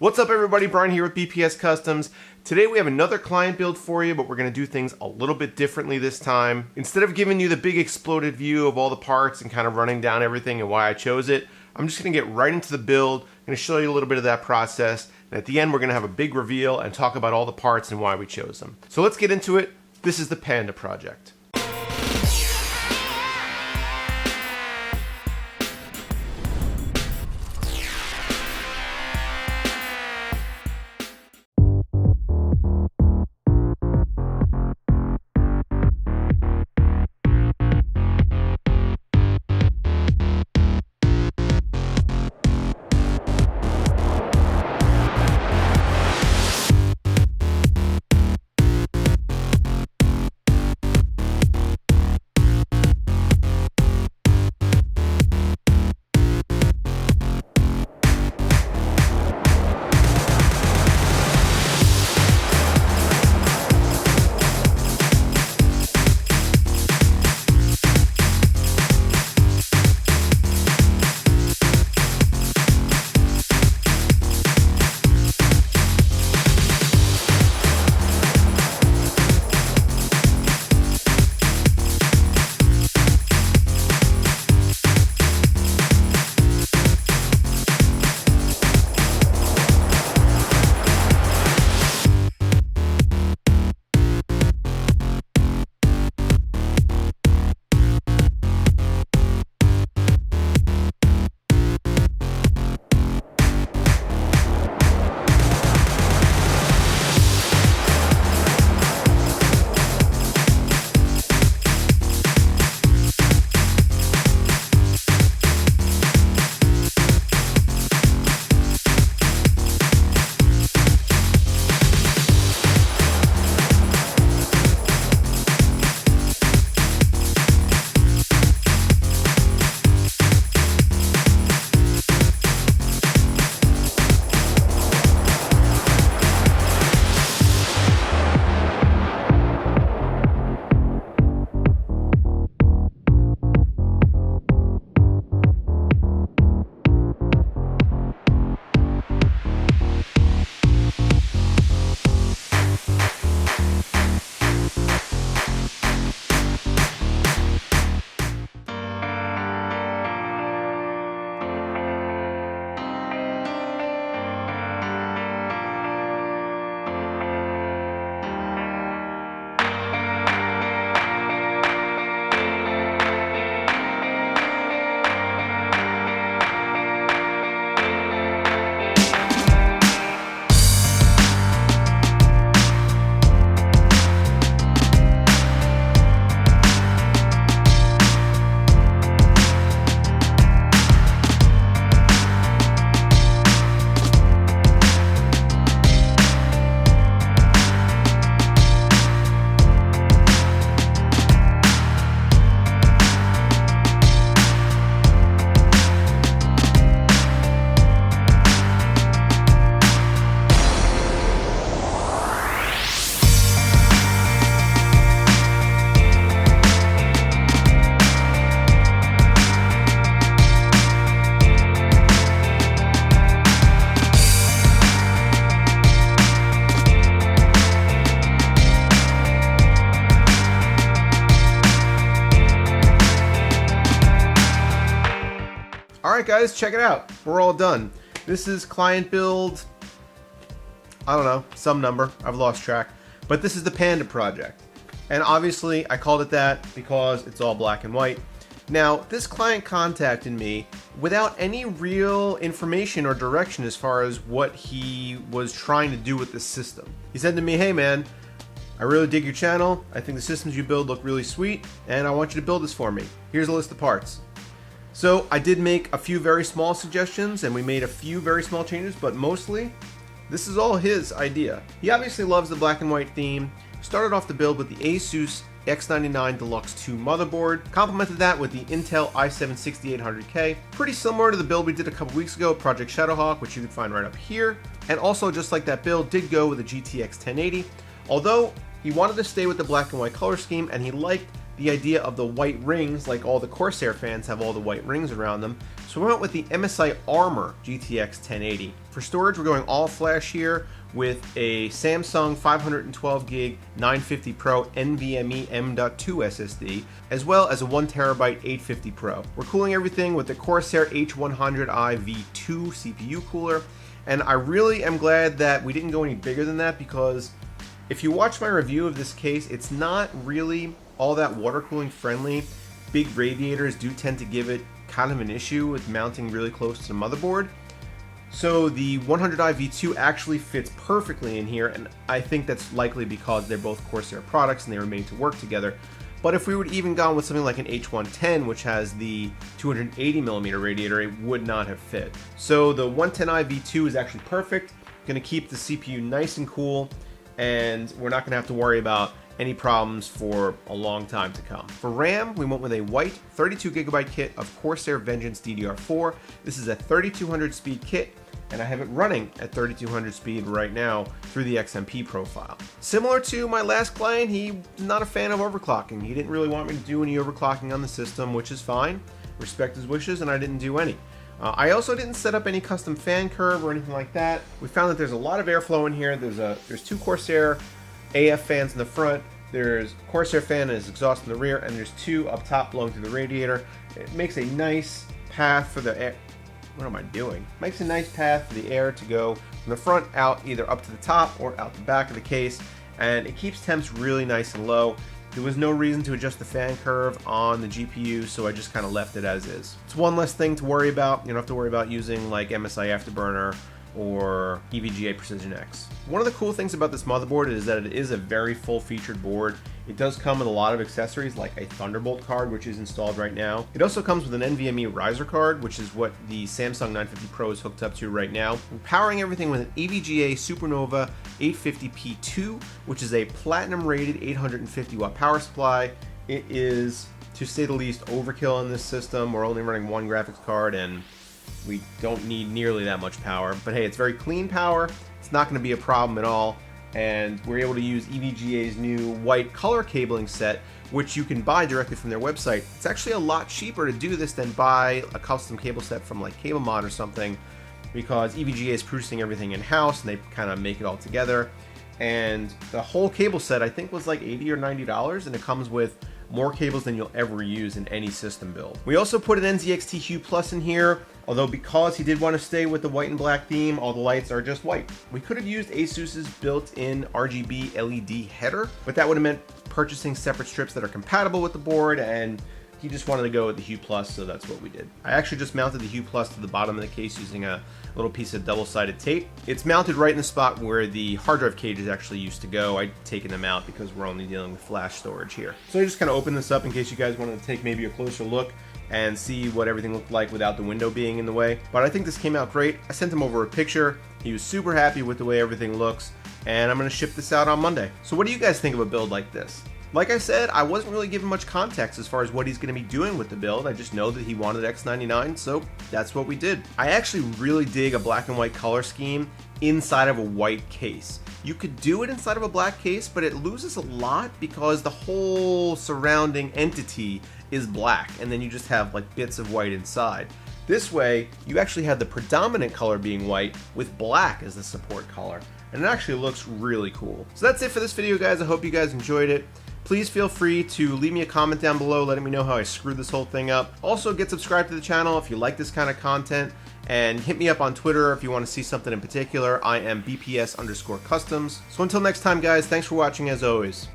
What's up everybody, Brian here with BPS Customs. Today we have another client build for you, but we're going to do things a little bit differently this time. Instead of giving you the big exploded view of all the parts and kind of running down everything and why I chose it, I'm just going to get right into the build. I'm going to show you a little bit of that process, and at the end we're going to have a big reveal and talk about all the parts and why we chose them. So let's get into it. This is the Panda project. Alright guys, check it out. We're all done. This is client build, I don't know, some number. I've lost track. But this is the Panda project. And obviously I called it that because it's all black and white. Now, this client contacted me without any real information or direction as far as what he was trying to do with this system. He said to me, hey man, I really dig your channel. I think the systems you build look really sweet, and I want you to build this for me. Here's a list of parts. So I did make a few very small suggestions, and we made a few very small changes, but mostly this is all his idea. He obviously loves the black and white theme. Started off the build with the Asus X99 Deluxe 2 motherboard, complemented that with the Intel i7-6800K, pretty similar to the build we did a couple weeks ago, Project Shadowhawk, which you can find right up here. And also, just like that build, did go with a GTX 1080, although he wanted to stay with the black and white color scheme, and he liked the idea of the white rings, like all the Corsair fans have all the white rings around them. So we went with the MSI Armor GTX 1080. For storage, we're going all flash here with a Samsung 512 gig 950 Pro NVMe M.2 SSD, as well as a 1TB 850 Pro. We're cooling everything with the Corsair H100i V2 CPU cooler, and I really am glad that we didn't go any bigger than that, because if you watch my review of this case, it's not really all that water cooling friendly. Big radiators do tend to give it kind of an issue with mounting really close to the motherboard. So the 100i V2 actually fits perfectly in here, and I think that's likely because they're both Corsair products and they were made to work together. But if we would even gone with something like an H110, which has the 280mm radiator, it would not have fit. So the 110i V2 is actually perfect, going to keep the CPU nice and cool, and we're not going to have to worry about any problems for a long time to come. For RAM, we went with a white 32GB kit of Corsair Vengeance DDR4. This is a 3200 speed kit, and I have it running at 3200 speed right now through the XMP profile. Similar to my last client, he's not a fan of overclocking. He didn't really want me to do any overclocking on the system, which is fine. Respect his wishes, and I didn't do any. I also didn't set up any custom fan curve or anything like that. We found that there's a lot of airflow in here. There's two Corsair AF fans in the front, there's Corsair fan and his exhaust in the rear, and there's two up top blowing through the radiator. It makes a nice path for the air. What am I doing? Makes a nice path for the air to go from the front out either up to the top or out the back of the case, and it keeps temps really nice and low. There was no reason to adjust the fan curve on the GPU, so I just kind of left it as is. It's one less thing to worry about. You don't have to worry about using like MSI Afterburner or EVGA Precision X. One of the cool things about this motherboard is that it is a very full-featured board. It does come with a lot of accessories like a Thunderbolt card, which is installed right now. It also comes with an NVMe riser card, which is what the Samsung 950 Pro is hooked up to right now. We're powering everything with an EVGA Supernova 850p2, which is a platinum-rated 850 watt power supply. It is, to say the least, overkill in this system. We're only running one graphics card, and we don't need nearly that much power, but hey, it's very clean power. It's not going to be a problem at all, and we're able to use EVGA's new white color cabling set, which you can buy directly from their website. It's actually a lot cheaper to do this than buy a custom cable set from like CableMod or something, because EVGA is producing everything in-house and they kind of make it all together. And the whole cable set I think was like $80 or $90, and it comes with more cables than you'll ever use in any system build. We also put an NZXT Hue Plus in here, although because he did want to stay with the white and black theme, all the lights are just white. We could have used Asus's built-in RGB LED header, but that would have meant purchasing separate strips that are compatible with the board, and he just wanted to go with the Hue Plus, so that's what we did. I actually just mounted the Hue Plus to the bottom of the case using a little piece of double-sided tape. It's mounted right in the spot where the hard drive cages actually used to go. I'd taken them out because we're only dealing with flash storage here. So I just kind of opened this up in case you guys wanted to take maybe a closer look and see what everything looked like without the window being in the way. But I think this came out great. I sent him over a picture. He was super happy with the way everything looks, and I'm going to ship this out on Monday. So what do you guys think of a build like this? Like I said, I wasn't really given much context as far as what he's going to be doing with the build. I just know that he wanted X99, so that's what we did. I actually really dig a black and white color scheme inside of a white case. You could do it inside of a black case, but it loses a lot because the whole surrounding entity is black, and then you just have like bits of white inside. This way, you actually have the predominant color being white with black as the support color, and it actually looks really cool. So that's it for this video, guys. I hope you guys enjoyed it. Please feel free to leave me a comment down below letting me know how I screwed this whole thing up. Also, get subscribed to the channel if you like this kind of content, and hit me up on Twitter if you want to see something in particular. I am BPS_customs. So until next time, guys, thanks for watching as always.